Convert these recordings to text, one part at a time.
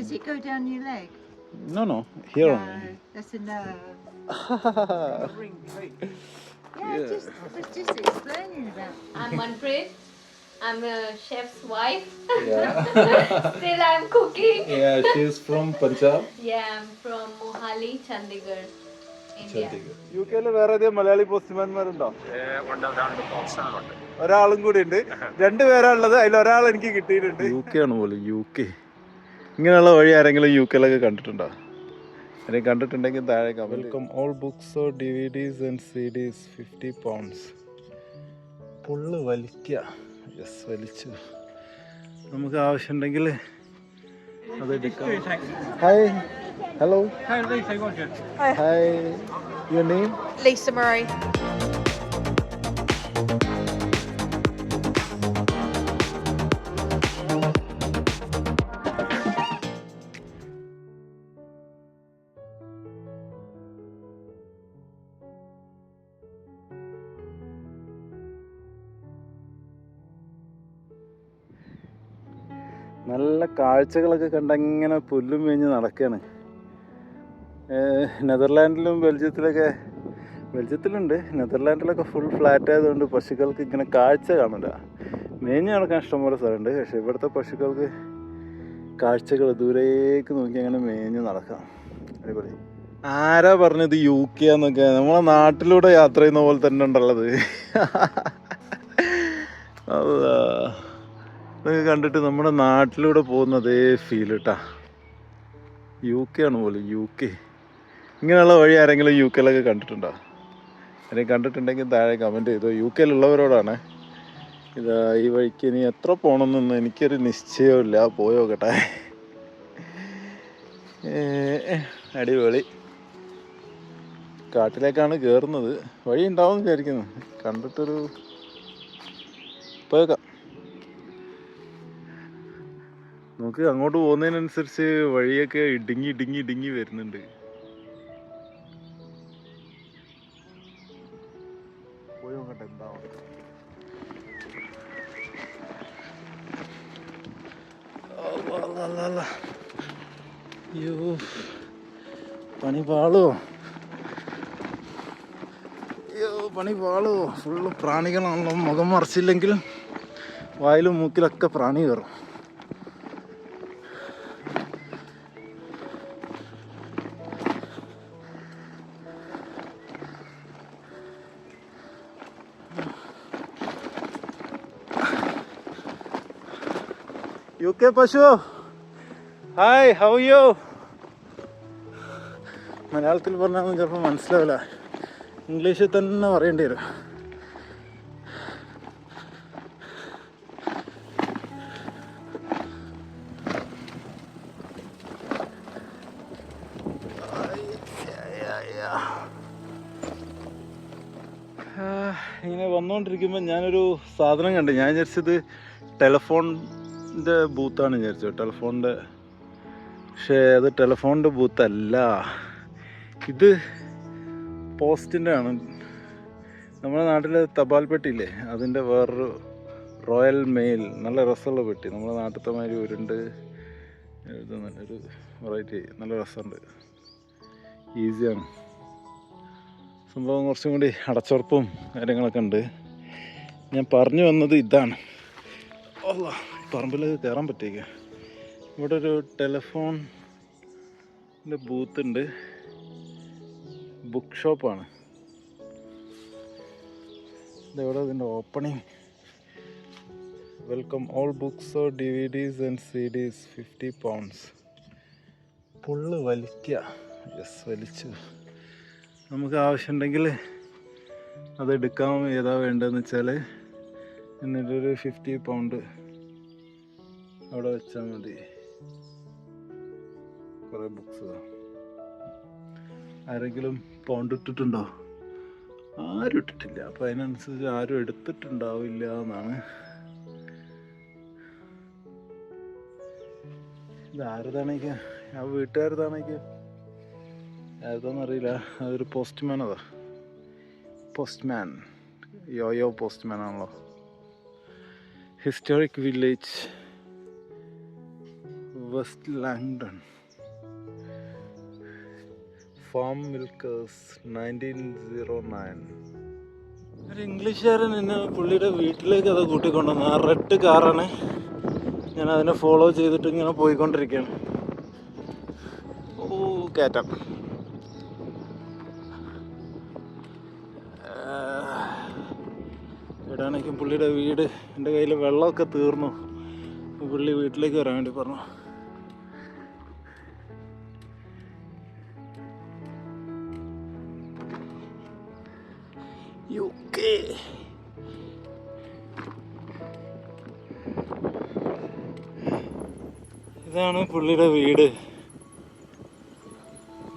Does it go down your leg? No, here No, only. that's a nerve. Yeah. I was just explaining about. I'm Manpreet. I'm a chef's wife. Yeah. Still I'm cooking. Yeah, she's from Punjab. Yeah, I'm from Mohali, Chandigarh, India. UK-ല് വേറെ ഏതെങ്കിലും മലയാളി പോസ്റ്റ്മാൻമാരുണ്ടോ? ഒരാളും കൂടി ഉണ്ട്. രണ്ടുപേരാണുള്ളത്. അതിലൊരാൾ എനിക്ക് കിട്ടിയിട്ടുണ്ട്. UK ആണ് പോലും UK. ഇങ്ങനെയുള്ള വഴി ആരെങ്കിലും UK-ലൊക്കെ കണ്ടിട്ടുണ്ടോ? ആരെങ്കിലും കണ്ടിട്ടുണ്ടെങ്കിൽ താഴെ comment. Welcome all books or DVDs and CDs £50. പുള്ള് വലിക്കുക. യെസ്, വലിച്ചു. നമുക്ക് ആവശ്യമുണ്ടെങ്കിൽ അത് എടുക്കാം. Hi, hello. Hi, your name? Lisa Murray. നല്ല കാഴ്ചകളൊക്കെ കണ്ടങ്ങനെ പുല്ലും മേഞ്ഞ് നടക്കുകയാണ്. നെതർലാൻഡിലും ബെൽജിയത്തിലുണ്ട്. നെതർലാൻഡിലൊക്കെ ഫുൾ ഫ്ലാറ്റ് ആയതുകൊണ്ട് പശുക്കൾക്ക് ഇങ്ങനെ കാഴ്ച കാണില്ല. മേഞ്ഞ് നടക്കാൻ ഇഷ്ടംപോലെ സ്ഥലമുണ്ട്. പക്ഷേ ഇവിടുത്തെ പശുക്കൾക്ക് കാഴ്ചകൾ ദൂരേക്ക് നോക്കി അങ്ങനെ മേഞ്ഞ് നടക്കാം. അടിപൊളി. ആരാ പറഞ്ഞത് UK എന്നൊക്കെ? നമ്മളെ നാട്ടിലൂടെ യാത്ര ചെയ്യുന്ന പോലെ തന്നെ ഉണ്ടുള്ളത്. ഇതൊക്കെ കണ്ടിട്ട് നമ്മുടെ നാട്ടിലൂടെ പോകുന്ന അതേ ഫീൽ കേട്ടാ. UK ആണ് പോലും UK. ഇങ്ങനെയുള്ള വഴി ആരെങ്കിലും UK-ലൊക്കെ കണ്ടിട്ടുണ്ടോ? ആരെങ്കിലും കണ്ടിട്ടുണ്ടെങ്കിൽ താഴെ കമൻറ്റ് ചെയ്തോ. UK-ലുള്ളവരോടാണ്. ഇതാ ഈ വഴിക്ക് ഇനി എത്ര പോകണമെന്നൊന്നും എനിക്കൊരു നിശ്ചയമില്ല. പോയോക്കട്ടെ. അടിപൊളി. കാട്ടിലേക്കാണ് കയറുന്നത്. വഴി ഉണ്ടാവും വിചാരിക്കുന്നു. കണ്ടിട്ടൊരു പോയേക്കാം. നമുക്ക് അങ്ങോട്ട് പോകുന്നതിനനുസരിച്ച് വഴിയൊക്കെ ഇടുങ്ങി വരുന്നുണ്ട്. പോയി നോക്കട്ടെ എന്താവും. അയ്യോ, പണി പാളോ. ഫുള്ള് പ്രാണികളാണല്ലോ. മുഖം മറച്ചില്ലെങ്കിൽ വായിലും മൂക്കിലൊക്കെ പ്രാണി കയറും. UK പശു, ഹായ്, ഹൗ യു? മലയാളത്തിൽ പറഞ്ഞാൽ ചിലപ്പോൾ മനസ്സിലാവില്ല. ഇംഗ്ലീഷിൽ തന്നെ പറയേണ്ടി വരും. ഇങ്ങനെ വന്നുകൊണ്ടിരിക്കുമ്പോൾ ഞാനൊരു സാധനം കണ്ടു. ഞാൻ വിചാരിച്ചത് ടെലഫോണിൻ്റെ ബൂത്താണ് വിചാരിച്ചത്. ടെലഫോണിൻ്റെ, പക്ഷേ അത് ടെലഫോണിൻ്റെ ബൂത്തല്ല. ഇത് പോസ്റ്റിൻ്റെ ആണ്. നമ്മുടെ നാട്ടിലെ തപാൽ പെട്ടിയില്ലേ, അതിൻ്റെ വേറൊരു റോയൽ മെയിൽ. നല്ല രസമുള്ള പെട്ടി. നമ്മുടെ നാട്ടിലത്തെ മാതിരി ഉരുണ്ട് എഴുതുന്നുണ്ട്. ഒരു വെറൈറ്റി, നല്ല രസമുണ്ട്. ഈസിയാണ് സംഭവം. കുറച്ചും കൂടി അടച്ചുറപ്പും കാര്യങ്ങളൊക്കെ ഉണ്ട്. ഞാൻ പറഞ്ഞു വന്നത് ഇതാണ്. പറമ്പിലൊക്കെ കയറാൻ പറ്റിയേക്ക. ഇവിടെ ഒരു ടെലഫോണിൻ്റെ ബൂത്ത് ഉണ്ട്. ബുക്ക് ഷോപ്പാണ്. ഇതെവിടെ ഇതിൻ്റെ opening? Welcome all books or DVDs and CDs £50. പുള്ള് വലിക്കുക. യെസ്, വലിച്ചു. നമുക്ക് ആവശ്യമുണ്ടെങ്കിൽ അത് എടുക്കാം. ഏതാ വേണ്ടതെന്ന് വെച്ചാൽ എന്നിട്ടൊരു £50 അവിടെ വെച്ചാൽ മതി. കുറേ ബുക്സ്. ആരെങ്കിലും പൗണ്ട് ഇട്ടിട്ടുണ്ടോ? ആരും ഇട്ടിട്ടില്ല. അപ്പം അതിനനുസരിച്ച് ആരും എടുത്തിട്ടുണ്ടാവില്ല എന്നാണ്. ഇത് ആരതാണേക്ക്? ആ വീട്ടുകാരതാണേക്ക്? ആരതാന്നറിയില്ല. അതൊരു പോസ്റ്റ്മാൻ. പോസ്റ്റ്മാൻ, യോയോ പോസ്റ്റ്മാൻ ആണല്ലോ. Historic village west Langton farm Milkers 1909. ഒരു ഇംഗ്ലീഷുകാരൻ എന്നെ പുള്ളിയുടെ വീട്ടിലേക്ക് അത് കൂട്ടിക്കൊണ്ടുവന്നു. ആ റെഡ് കാറാണ്. ഞാൻ അതിനെ ഫോളോ ചെയ്തിട്ട് ഇങ്ങനെ പോയിക്കൊണ്ടിരിക്കുകയാണ്. ഓ കയറ്റം. ഇവിടാണെങ്കിൽ പുള്ളിയുടെ വീട്. എൻ്റെ കയ്യിൽ വെള്ളമൊക്കെ തീർന്നു. പുള്ളി വീട്ടിലേക്ക് വരാൻ വേണ്ടി പറഞ്ഞു. UK. ഇതാണ് പുള്ളിയുടെ വീട്.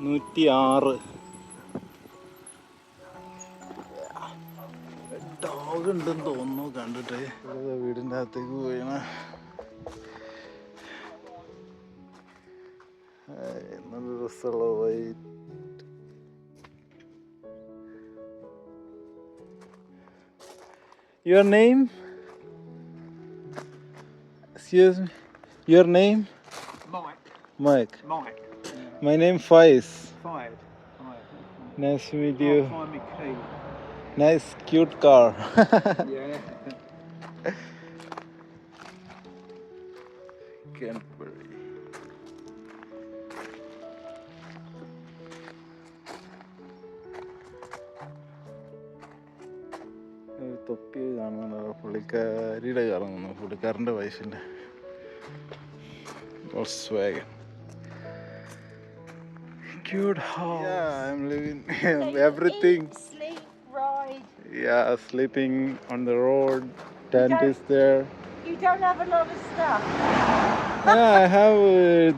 106. ഡോഗ് ഉണ്ടെന്ന് തോന്നുന്നു കണ്ടിട്ട്. വീടിൻ്റെ അകത്തേക്ക് പോയാണ്. നല്ല രസമുള്ള white. Your name? Excuse me. Your name? Mike. Mike. Mike. My name Faiz. Five. Nice to meet you. Find me key. Nice, cute car. Yeah. Canterbury. തൊപ്പി കാണുന്നുണ്ട്. പുള്ളിക്കാരിയുടെ കാണുന്നു. പുള്ളിക്കാരൻ്റെ വയസ്സിൻ്റെ Volkswagen. Cute house. Yeah, I'm living everything. Sleep, ride. Yeah, sleeping on the road. Tent is there. You don't have a lot of stuff. Yeah, I have.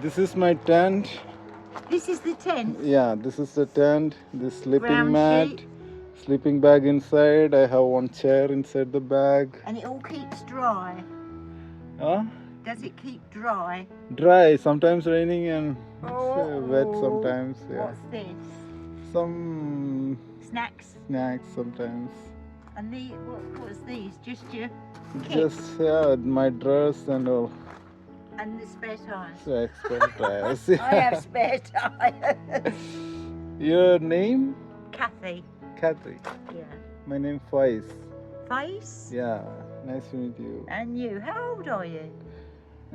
This is my tent. This is the tent. Yeah, this is the tent. The sleeping Brown mat. sheet. Sleeping bag inside. I have one chair inside the bag. And it all keeps dry. Huh? Does it keep dry? Dry. Sometimes raining and wet sometimes. Yeah. What's this? Some Snacks. snacks sometimes. And what's these? Just your kit Just my dress and all. and the spare tires. So extra tires. I have spare tires. Your name? Kathy. Kathy. Yeah. My name Faiz. Face. Yeah. Nice to meet you. And you. How old are you?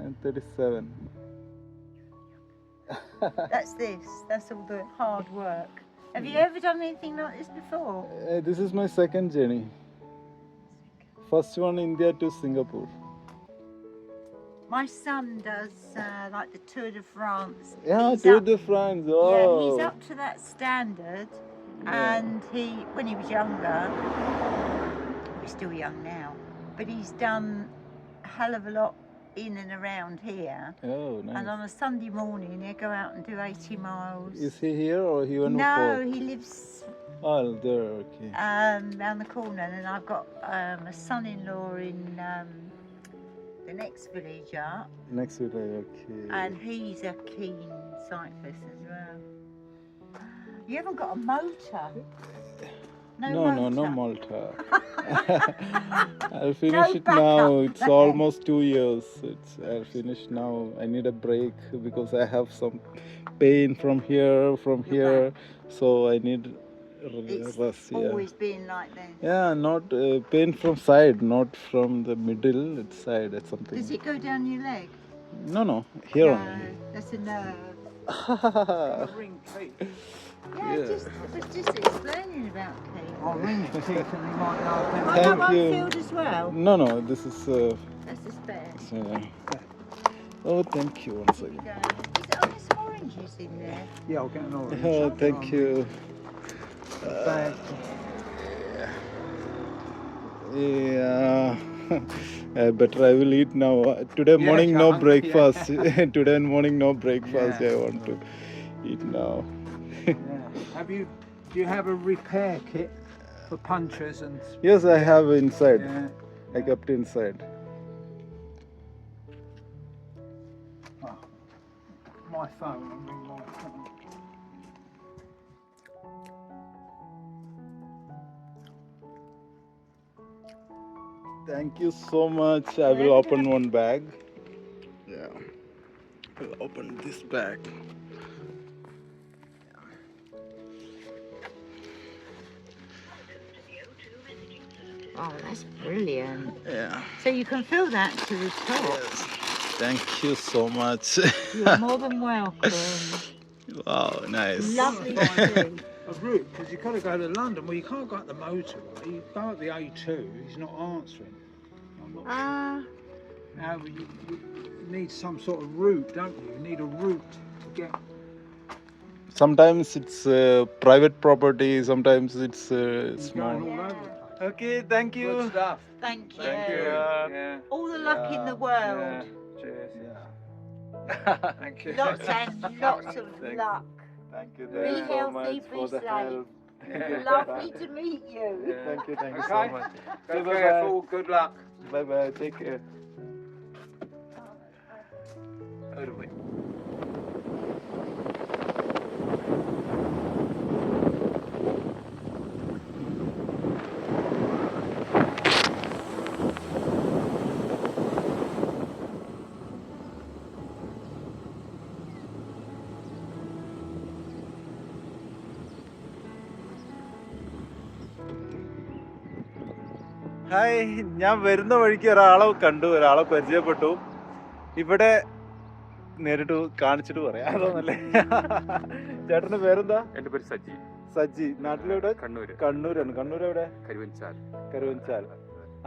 I'm 37. That's this. That's all the hard work. Have you ever done anything like this before? This is my second journey. First one India to Singapore. My son does like the Tour de France. Yeah, He's Tour up- de France. Oh. Yeah, he's up to that standard. Yeah. And when he was younger, he's still young now, but he's done a hell of a lot in and around here. Oh, nice. And on a Sunday morning, he'll go out and do 80 miles. Is he here or he went No, before? he lives Oh, there. Okay. round the corner, and I've got a son-in-law in the next village up, Next week. Okay. and he's a keen cyclist as well. You haven't got a motor? No Malta. I'll finish No it backup now. It's plan. almost 2 years. I'll finish now. I need a break because I have some pain from here. So I need It's rest. Yeah. always been like this. Yeah, not pain from side, not from the middle. It's side. It's something. Does it go down your leg? No. Here No, only. that's a nerve. Ring key. Yeah, Yeah. I was just explaining about Kate. I'll ring the key and he might know. Oh, Thank that one you. filled as well. No. This is. That's the spare. Oh, thank you once Here we again. go. Is it only some oranges in there? Yeah, I'll get an orange. Oh, thank you. Bag. Yeah. Better I will eat now. Today Yeah, morning no can't, breakfast. Today morning no breakfast. Yeah. I want to eat now. Yeah. Do you have a repair kit for punches and? Yes, I have inside. Yeah. I kept inside. Oh, my phone. I'll ring my phone. Thank you so much. I will open one bag. Yeah. We'll open this bag. Oh, that's brilliant. Yeah. So you can fill that to the top. Yes. Thank you so much. You're more than welcome. Wow, nice. Lovely to see. A route, because you've got to go to London. Well, you can't go up the motorway. You go up the A2, he's not answering. I'm not Now, you need some sort of route, don't you? You need a route to get... Sometimes it's private property, sometimes it's He's small. going all over the place. Okay, thank you. Good stuff. Thank you. Thank you. Yeah. All the luck in the world. Cheers. Thank you. Lots and lots of Thank- luck. Thank you Be very so healthy, much be for the safe. help. Lovely to meet you. Thank you so Okay. much. Be Bye-bye. careful. Good luck. Bye bye, take care. Hi, ഞാൻ വരുന്ന വഴിക്ക് ഒരാളെ കണ്ടു, ഒരാളെ പരിചയപ്പെട്ടു. ഇവിടെ നേരിട്ട് കാണിച്ചിട്ട് പറയാം, അതോന്നല്ലേ? ചേട്ടന്റെ പേരെന്താ? എന്റെ പേര് സജി. സജി. നാട്ടിലെവിടെ? കണ്ണൂര്. കണ്ണൂരാണ്. കണ്ണൂർ എവിടെ? കരുവൻചാൽ. കരുവൻചാൽ.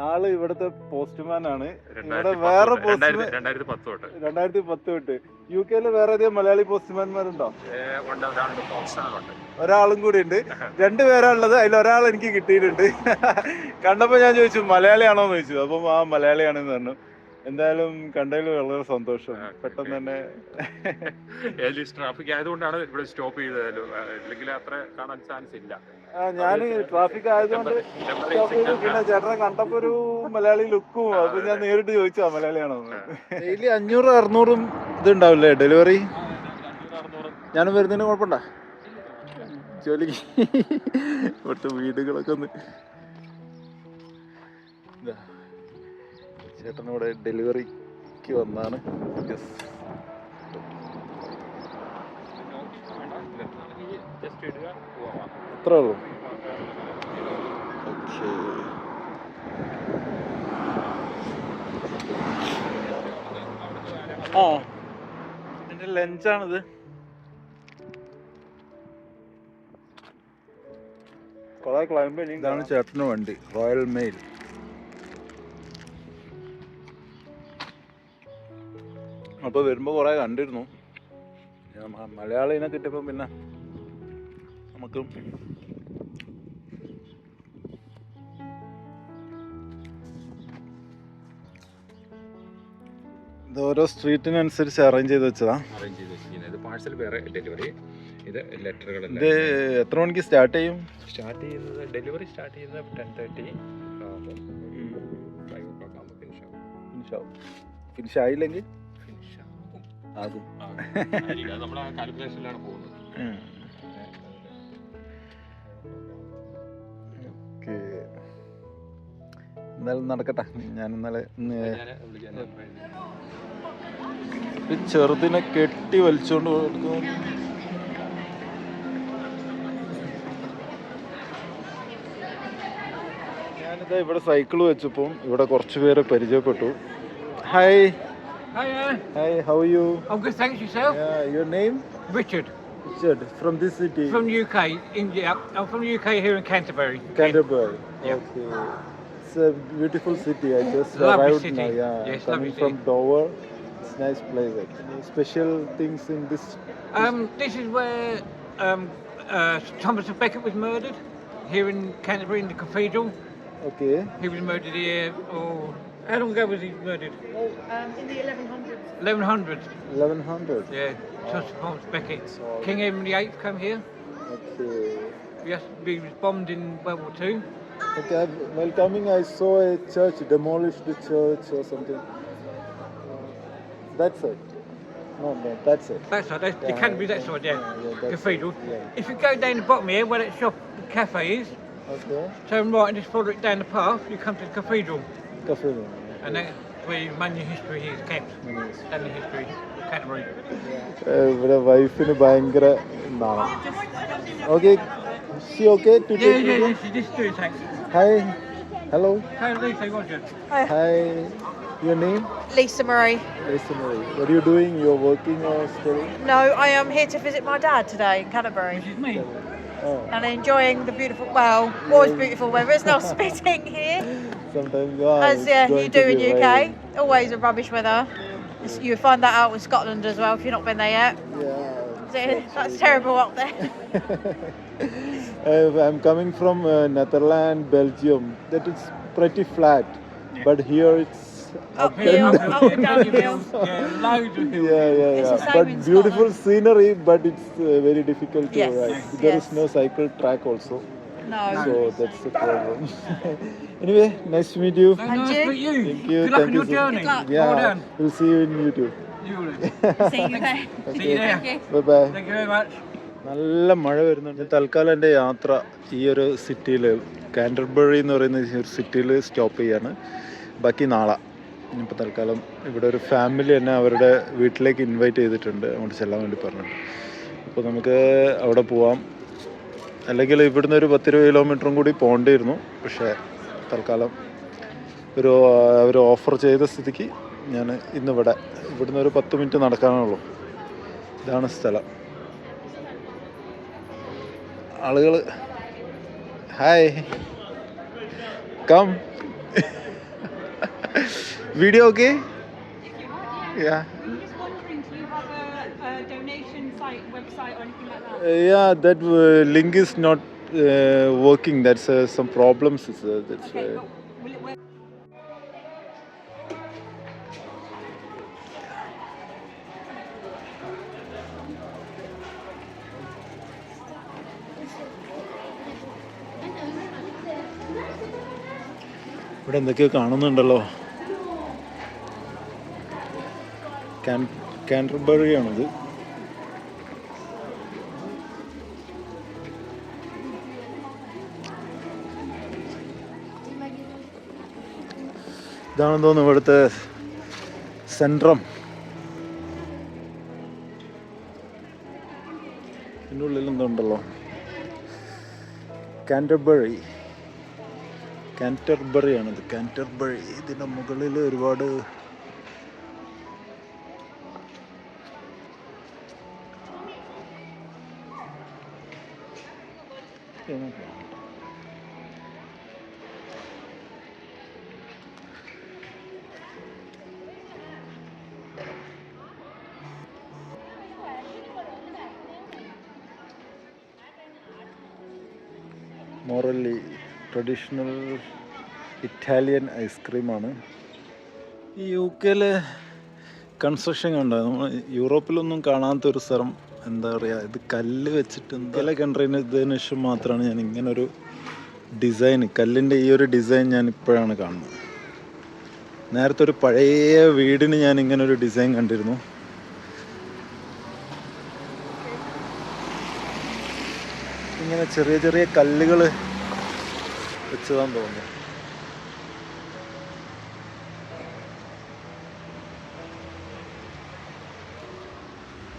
ആള് ഇവിടുത്തെ പോസ്റ്റ്മാൻ ആണ്. ഇവിടെ 2010 വേറെ തൊട്ട്. പോസ്റ്റ്മാൻ 2010 തൊട്ട്. 2010 തൊട്ട്. UK-ല് വേറെ ഏതെങ്കിലും മലയാളി പോസ്റ്റ്മാൻമാരുണ്ടോ? ഉണ്ട്, ഒരാളുണ്ട്, ഓപ്ഷണലുണ്ട്. ഒരാളും കൂടി ഉണ്ട്. രണ്ടുപേരാ ഉള്ളത്. അതിലൊരാൾ എനിക്ക് കിട്ടിയിട്ടുണ്ട്. കണ്ടപ്പോ ഞാൻ ചോദിച്ചു മലയാളിയാണോന്ന് ചോദിച്ചു. അപ്പം ആ മലയാളിയാണെന്ന് പറഞ്ഞു. എന്തായാലും കണ്ടതിൽ വളരെ സന്തോഷം. പെട്ടെന്ന് തന്നെ ട്രാഫിക് ആയതുകൊണ്ടാണ് ഇവിടെ സ്റ്റോപ്പ് ചെയ്തത്. അല്ലെങ്കിൽ അത്ര കാണാൻ ചാൻസ് ഇല്ല. ഞാൻ ട്രാഫിക് ആയതുകൊണ്ട് പിന്നെ ചേട്ടനെ കണ്ടപ്പോ ഒരു മലയാളി ലുക്കും. അപ്പൊ ഞാൻ നേരിട്ട് ചോദിച്ചാ മലയാളിയാണോന്ന്. Daily 500-600 ഇതുണ്ടാവില്ലേ delivery? ഞാനും വരുന്നതിന് കുഴപ്പമുണ്ടോ? ജോലിക്ക് ഇവിടുത്തെ വീടുകളൊക്കെ ഒന്ന് ചേട്ടനിവിടെ ഡെലിവറിക്ക് വന്നാണ്. അത്രേ ഉള്ളൂ. ഓക്കെ, ആ എൻ്റെ ലഞ്ചാണിത്. കുറെ ക്ലൈംബ്. ഇതാണ് ചേട്ടൻ്റെ വണ്ടി, റോയൽ മെയിൽ. അപ്പോൾ വരുമ്പോൾ കുറേ കണ്ടിരുന്നു. മലയാളീനെ കിട്ടിയപ്പോൾ പിന്നെ നമുക്ക് ഇത് ഓരോ സ്ട്രീറ്റിനനുസരിച്ച് അറേഞ്ച് ചെയ്ത് വെച്ചതാ. അറേഞ്ച് ചെയ്ത് വെച്ചിരിക്കുന്നത്. ഇത് പാഴ്സൽ വേറെ ഡെലിവറി. ഇത് ലെറ്ററുകൾ. ഇത് എത്ര മണിക്ക് സ്റ്റാർട്ട് ചെയ്യും? സ്റ്റാർട്ട് ചെയ്യുന്നത് ഡെലിവറി സ്റ്റാർട്ട് ചെയ്യുന്നത് 10:30 ആകുമ്പോൾ 5 o'clock ആകുമ്പോൾ ഫിനിഷ് ആവും. ഫിനിഷ് ആയില്ലെങ്കിൽ ഫിനിഷ് ആകും. നമ്മൾ ആ കാൽക്കുലേഷനിലാണ് പോകുന്നത്. ഓക്കെ, എന്നാലും നടക്കട്ടെ. ഞാൻ ഇന്നലെ ചെറുതിനെ കെട്ടി വലിച്ചോണ്ട് കൊടുക്കും. ഞാനിതാ ഇവിടെ സൈക്കിൾ വെച്ചപ്പോൾ ഇവിടെ കുറച്ച് പേരെ പരിചയപ്പെട്ടു. Hi. Hiya. Hi, how are you? I'm good, thanks. Yourself? Yeah, your name? Richard. Richard, from this city? From UK. India. I'm from UK here in Canterbury. Canterbury. Yeah. Okay. It's a beautiful city. I just Lovely arrived city. now. Yeah, Yes, coming lovely from city. Dover. It's a nice place actually. Special things in this. This is where Thomas Becket was murdered, here in Canterbury in the cathedral. Okay. He was murdered here. How long ago was he murdered? In the 1100s. 1100s. 1100. Yeah, Thomas Becket. King Edward VIII came here. Okay. Yes, he was bombed in World War II. Okay. While coming, I saw a church, demolished church or something. That's it. No, that's it. That's right. That's the Yeah, Canterbury, that side, yeah. that's Cathedral. it, yeah. If you go down the bottom here, where that shop, the cafe is, Okay. turn right and just follow it down the path, you come to the cathedral. Cafe. And that's where your money history is kept. Nice. And the history. Canterbury. ഇവിടെ വൈഫിന് ഭയങ്കര നാളെ. Okay, okay to take video. She just do thanks. Hi, hello, Hey, Lisa, Roger. Hi. Your name? Lisa Marie. Lisa Marie. What are you doing? You're working or studying? No, I am here to visit my dad today in Canterbury Which is me. Oh, and enjoying the beautiful, well, always beautiful weather. It's not spitting here, sometimes as you do in UK. Always a rubbish weather. You find that out in Scotland as well if you've not been there yet. Yeah. That's terrible up there. I'm coming from Netherlands, Belgium. That is pretty flat, but here it's Uphill, up and downhill. Yeah, loads of hills. It's the same But in beautiful Scotland. scenery, but it's very difficult to Yes. ride. There is Yes. no cycle track also, No. so that's the problem. Anyway, nice to meet you. So And nice you? to meet you. Thank you. Good luck Thank on you your so journey. Good luck. Yeah, Well done. we'll see you in YouTube. You will. See you there. See you there. Bye bye. Thank you very much. നല്ല മഴ വരുന്നുണ്ട്. തൽക്കാലം എൻ്റെ യാത്ര ഈ ഒരു സിറ്റിയിൽ, Canterbury എന്ന് പറയുന്ന ഈ ഒരു സിറ്റിയിൽ സ്റ്റോപ്പ് ചെയ്യാണ്. ബാക്കി നാളെ. ഇനിയിപ്പോൾ തൽക്കാലം ഇവിടെ ഒരു ഫാമിലി എന്നെ അവരുടെ വീട്ടിലേക്ക് ഇൻവൈറ്റ് ചെയ്തിട്ടുണ്ട്, അങ്ങോട്ട് ചെല്ലാൻ വേണ്ടി പറഞ്ഞിട്ടുണ്ട്. അപ്പോൾ നമുക്ക് അവിടെ പോവാം. അല്ലെങ്കിൽ ഇവിടുന്ന് ഒരു 10-20 കിലോമീറ്ററും കൂടി പോകേണ്ടിയിരുന്നു. പക്ഷേ തൽക്കാലം അവർ ഓഫർ ചെയ്ത സ്ഥിതിക്ക് ഞാൻ ഇവിടുന്ന് ഒരു 10 മിനിറ്റ് നടക്കാനുള്ളൂ. ഇതാണ് സ്ഥലം. ആളുകൾ hi, come video okay. Yeah. Just wondering, do you have a donation site, website, or anything like that? Yeah, that link is not working. That's some problems. That's Okay, but will it work? ഇവിടെ എന്തൊക്കെയോ കാണുന്നുണ്ടല്ലോ. Canterbury ആണിത്. ഇതാണെന്ന് തോന്നുന്നു ഇവിടുത്തെ centrum. ഇതിൻ്റെ ഉള്ളിൽ എന്തുണ്ടല്ലോ, Canterbury ആണിത്. കാൻറ്റർബറി. ഇതിൻ്റെ മുകളിൽ ഒരുപാട് മോറല്ലി ട്രഡീഷണൽ ഇറ്റാലിയൻ ഐസ്ക്രീമാണ്. ഈ UK കൺസ്ട്രക്ഷൻ കണ്ടോ, നമ്മൾ യൂറോപ്പിലൊന്നും കാണാത്തൊരു സ്ഥലം. എന്താ പറയുക, ഇത് കല്ല് വെച്ചിട്ട് പല കൺട്രീന് ഇതിന് ശേഷം മാത്രമാണ് ഞാൻ ഇങ്ങനൊരു ഡിസൈൻ, കല്ലിൻ്റെ ഈ ഒരു ഡിസൈൻ ഞാൻ ഇപ്പോഴാണ് കാണുന്നത്. നേരത്തെ ഒരു പഴയ വീടിന് ഞാൻ ഇങ്ങനൊരു ഡിസൈൻ കണ്ടിരുന്നു. ഇങ്ങനെ ചെറിയ ചെറിയ കല്ലുകൾ വെച്ചതാന്ന് തോന്നുന്നു.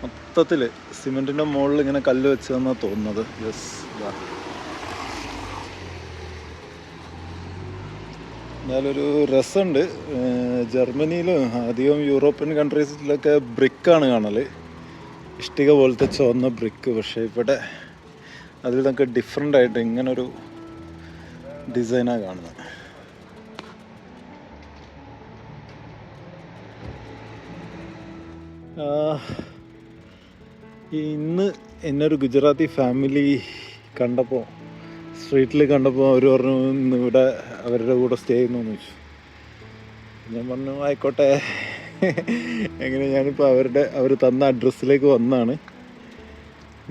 മൊത്തത്തിൽ സിമെൻറ്റിൻ്റെ മുകളിൽ ഇങ്ങനെ കല്ല് വെച്ചതെന്നാണ് തോന്നുന്നത്. യെസ്, എന്നാലൊരു രസമുണ്ട്. ജർമ്മനിയിലും അധികം യൂറോപ്യൻ കൺട്രീസിലൊക്കെ ബ്രിക്കാണ് കാണൽ, ഇഷ്ടിക പോലത്തെ ചുവന്ന ബ്രിക്ക്. പക്ഷേ ഇവിടെ അതിൽ നിന്നൊക്കെ ഡിഫറെൻ്റ് ആയിട്ട് ഇങ്ങനൊരു ഡിസൈനാണ് കാണുന്നത്. ഇന്ന് എന്നൊരു ഗുജറാത്തി ഫാമിലി കണ്ടപ്പോൾ, സ്ട്രീറ്റിൽ കണ്ടപ്പോൾ അവർ പറഞ്ഞു ഇന്ന് ഇവിടെ അവരുടെ കൂടെ സ്റ്റേ ചെയ്യുന്നു എന്ന് ചോദിച്ചു. ഞാൻ പറഞ്ഞു ആയിക്കോട്ടെ. എങ്ങനെ ഞാനിപ്പോൾ അവർ തന്ന അഡ്രസ്സിലേക്ക് വന്നതാണ്.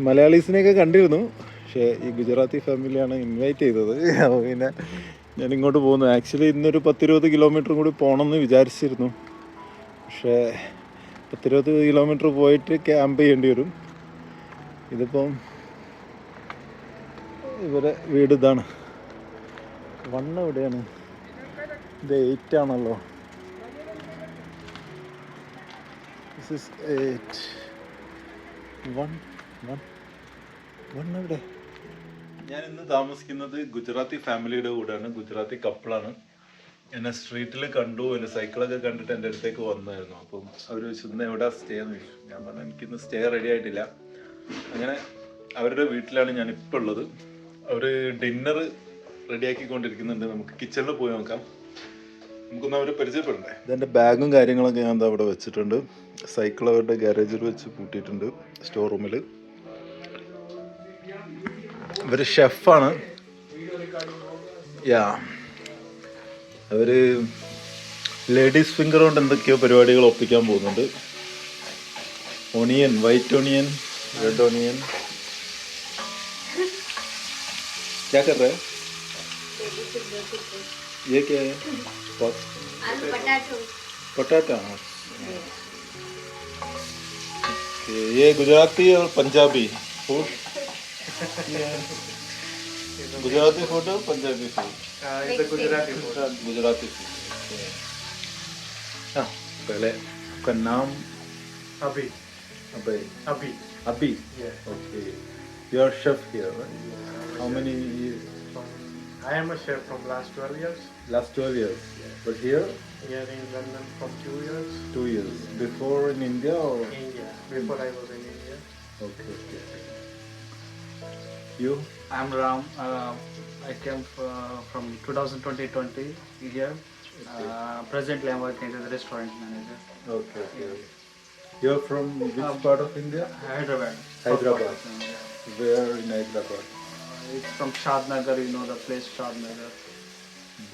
മലയാളീസിനെയൊക്കെ കണ്ടിരുന്നു, പക്ഷേ ഈ ഗുജറാത്തി ഫാമിലിയാണ് ഇൻവൈറ്റ് ചെയ്തത്. അപ്പോൾ പിന്നെ ഞാൻ ഇങ്ങോട്ട് പോകുന്നു. ആക്ച്വലി ഇന്നൊരു 10-20 കിലോമീറ്ററും കൂടി പോകണമെന്ന് വിചാരിച്ചിരുന്നു. പക്ഷേ 10-20 കിലോമീറ്റർ പോയിട്ട് ക്യാമ്പ് ചെയ്യേണ്ടി വരും. ഇതിപ്പം ഇവരെ വീട് ഇതാണ്. 1 എവിടെയാണ്? ഇത് 8 ആണല്ലോ. This is 8. 1 എവിടെ? ഞാൻ ഇന്ന് താമസിക്കുന്നത് ഗുജറാത്തി ഫാമിലിയുടെ കൂടെയാണ്. ഗുജറാത്തി കപ്പിളാണ്. എന്നെ സ്ട്രീറ്റിൽ കണ്ടു, എൻ്റെ സൈക്കിളൊക്കെ കണ്ടിട്ട് എൻ്റെ അടുത്തേക്ക് വന്നായിരുന്നു. അപ്പം അവർ ചോദിച്ചു എവിടെ സ്റ്റേ എന്ന് ചോദിച്ചു. ഞാൻ പറഞ്ഞു എനിക്കിന്ന് സ്റ്റേ റെഡി ആയിട്ടില്ല. അങ്ങനെ അവരുടെ വീട്ടിലാണ് ഞാൻ ഇപ്പോൾ ഉള്ളത്. അവർ ഡിന്നർ റെഡിയാക്കിക്കൊണ്ടിരിക്കുന്നുണ്ട്. നമുക്ക് കിച്ചണിൽ പോയി നോക്കാം. നമുക്കൊന്ന് അവരെ പരിചയപ്പെടണ്ടേ. ഇതെൻ്റെ ബാഗും കാര്യങ്ങളൊക്കെ ഞാൻ അവിടെ വെച്ചിട്ടുണ്ട്. സൈക്കിൾ അവരുടെ ഗാരേജിൽ വെച്ച് കൂട്ടിയിട്ടുണ്ട്, സ്റ്റോർ റൂമിൽ. ഇവർ ഷെഫാണ്. യാ, അവർ ലേഡീസ് ഫിംഗർ കൊണ്ട് എന്തൊക്കെയോ പരിപാടികൾ ഒപ്പിക്കാൻ പോകുന്നുണ്ട്. Onion, white onion, red onion क्या कर रहे हैं? ये क्या है? आलू पटाटो। पटाटा। ये गुजराती और पंजाबी फूड। गुजराती फूड और पंजाबी फूड। गुजराती फूड। हाँ, पहले आपका नाम? Abhi. Abhi. Abhi. Abhi. Yeah. Okay. You are chef here, right? How many years? I am a chef from last 12 years. Last 12 years. But here? Here in London from 2 years. 2 years. Before in India or? India. Before I was in India. Okay. You? I'm Ram. I came from 2020 here. Presently, I'm working as a restaurant manager. Okay. You're from which part of India? Hyderabad. Hyderabad. Yeah. Where in Hyderabad? It's from Shadnagar, you know the place Shadnagar.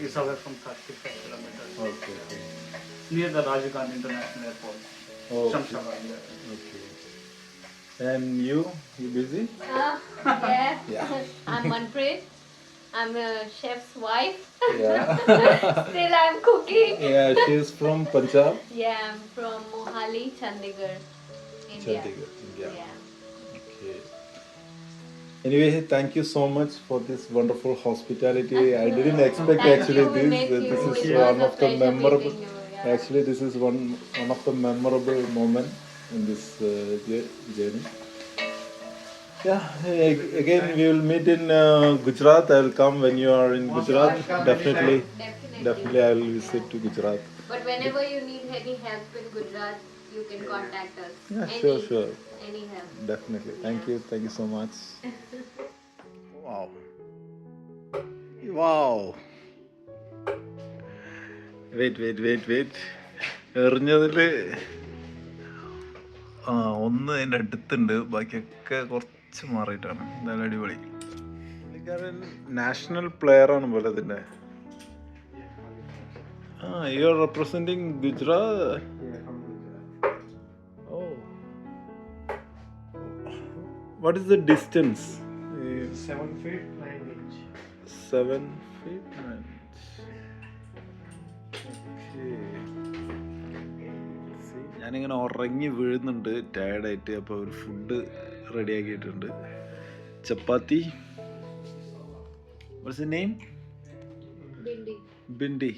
It's away from 35 kilometers. Okay. Near the Rajiv Gandhi International Airport. Oh, Shamshabad. Yeah. okay. And you busy? Yeah. Yeah. I'm Manpreet. I'm a chef's wife. Yeah. Still I'm cooking. Yeah, she's from Punjab. Yeah, I'm from Mohali, Chandigarh, India. Chandigarh, India. Yeah. Okay. Anyway, thank you so much for this wonderful hospitality. I didn't expect Thank actually you. We this. met you. This is It was one a of the pleasure memorable. meeting you, yeah. Actually, this is one of the memorable moment in this journey. Yeah. Again, we will meet in Gujarat. I will come when you are in Gujarat. Definitely, I will visit to Gujarat. But whenever you need any help in Gujarat, you can contact us. Yeah, Any sure. help. Definitely. Thank you so much. Wow. Wait. എറിഞ്ഞതില് ഒന്ന് അതിൻ്റെ അടുത്തുണ്ട്, ബാക്കിയൊക്കെ കുറച്ച് മാറിയിട്ടാണ്. എന്തായാലും അടിപൊളി. പുള്ളിക്കാരൻ national player ആണ് പോലെ ഇതിൻ്റെ. You are representing Gujarat. What is the distance? 7 feet 9 inch. 7 feet 9 inch. Okay. ഞാനിങ്ങനെ ഉറങ്ങി വീഴുന്നുണ്ട് ടയർഡായിട്ട്. അപ്പോൾ ഒരു ഫുഡ് റെഡി ആക്കിയിട്ടുണ്ട്. ചപ്പാത്തി. What's the name? Bindi.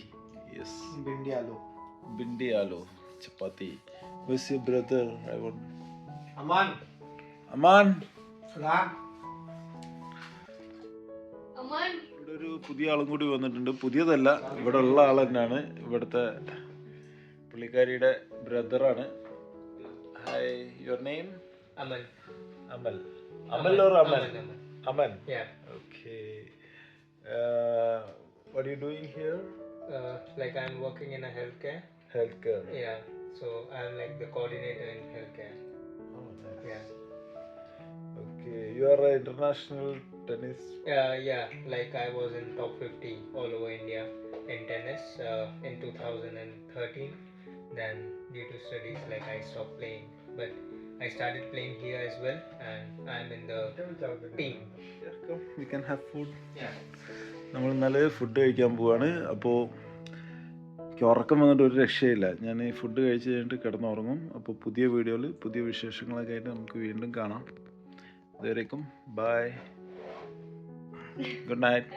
Yes. Bindi aloo. Chapati. Where's your brother? I want. Aman. Aman. ഇവിടെ ഒരു പുതിയ ആളും കൂടി വന്നിട്ടുണ്ട്. പുതിയതല്ല, ഇവിടെ ഉള്ള ആൾ തന്നെയാണ്. ഇവിടുത്തെ പുള്ളിക്കാരിയുടെ ബ്രദറാണ്. Hi, your name? Aman. Amal or Aman? Aman. Yeah. Okay. What are you doing here? Like I'm working in a healthcare. Healthcare. Yeah. So I'm like the coordinator in healthcare. Oh, nice. Yeah. Okay. You are an international tennis. Yeah. Like I was in top 50 all over India in tennis in 2013. Then due to studies, like I stopped playing. But I started playing here as well, and I'm in the team. Come, we can have food. Yeah. നമ്മൾ ഇന്നലെ food കഴിക്കാൻ പോവാണ്. അപ്പോൾ എനിക്ക് ഉറക്കം വന്നിട്ട് ഒരു രക്ഷയില്ല. ഞാൻ ഈ ഫുഡ് കഴിച്ച് കഴിഞ്ഞിട്ട് കിടന്നുറങ്ങും. അപ്പോൾ പുതിയ വീഡിയോയിൽ പുതിയ വിശേഷങ്ങളൊക്കെ ആയിട്ട് നമുക്ക് വീണ്ടും കാണാം. അതുവരേക്കും ബൈ, ഗുഡ് നൈറ്റ്.